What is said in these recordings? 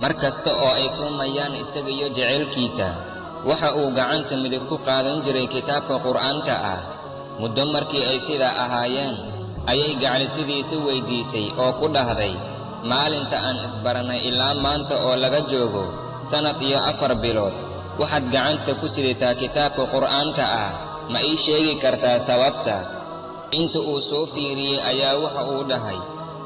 markasta oo ay kulmayaan isaga iyo jaceylkiisa waxa uu gacanta midig ku qaadan jiray kitaabka qur'aanka ah. muddo markii ay sidaa ahaayeen ayay gacalisidiisa weydiisay oo ku dhahday, maalinta aan isbaranay ilaa maanta oo laga joogo sanad iyo 4 bilood waxaad gacanta ku sidataa kitaabka qur'aanka ah, ma ii sheegi kartaa sababta? inta uu soo fiiriyey ayaa waxa uu dhahay,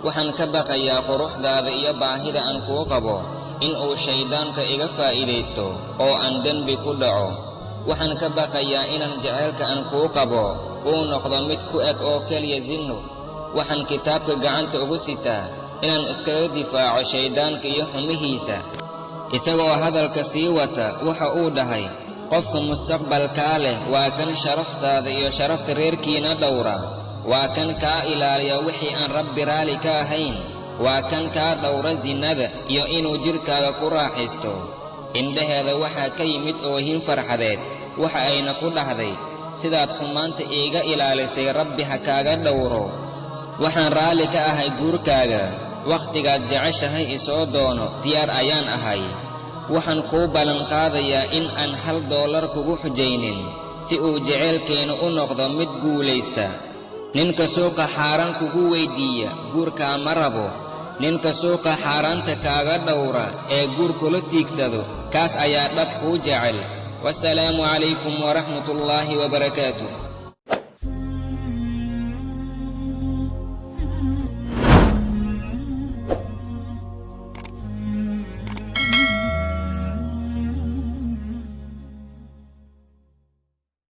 waxaan ka baqayaa quruxdaada iyo baahida aan kuu qabo in uu shaydaanka iga faa'iidaysto oo aan dembi ku dhaco. waxaan ka baqayaa inaan jaceylka aan kuu qabo uu noqdo mid ku eg oo keliya zinno. waxaan kitaabka gacanta ugu sitaa inaan iskaga difaaco shaydaanka iyo xumihiisa. isagoo hadalka sii wata waxa uu dhahay, qofka mustaqbalkaa leh waa kan sharaftaada iyo sharafta reerkiina dhowra, waa kan kaa ilaaliya wixii aan rabbi raali ka ahayn, waa kan kaa dhowra zinada iyo inuu jirkaaga ku raaxaysto. indhaheeda waxaa ka yimid oohin farxadeed, waxa ayna ku dhahday, sidaad xumaanta iiga ilaalisay rabbi ha kaaga dhowro. waxaan raali ka ahay guurkaaga, wakhtigaad jeceshahay isoo doono diyaar ayaan ahay. waxaan kuu ballan qaadayaa in aan $1 kugu xujaynin si uu jaceylkeena u noqdo mid guulaysta. ninka suuqa xaaraan kugu weydiiya guurkaa ma rabo, ninka suuqa xaaraanta kaaga dhowra ee guur kula tiigsado kaas ayaa dhab kuu jecel. wassalaamu calaykum waraxmatullaahi wabarakaatuh.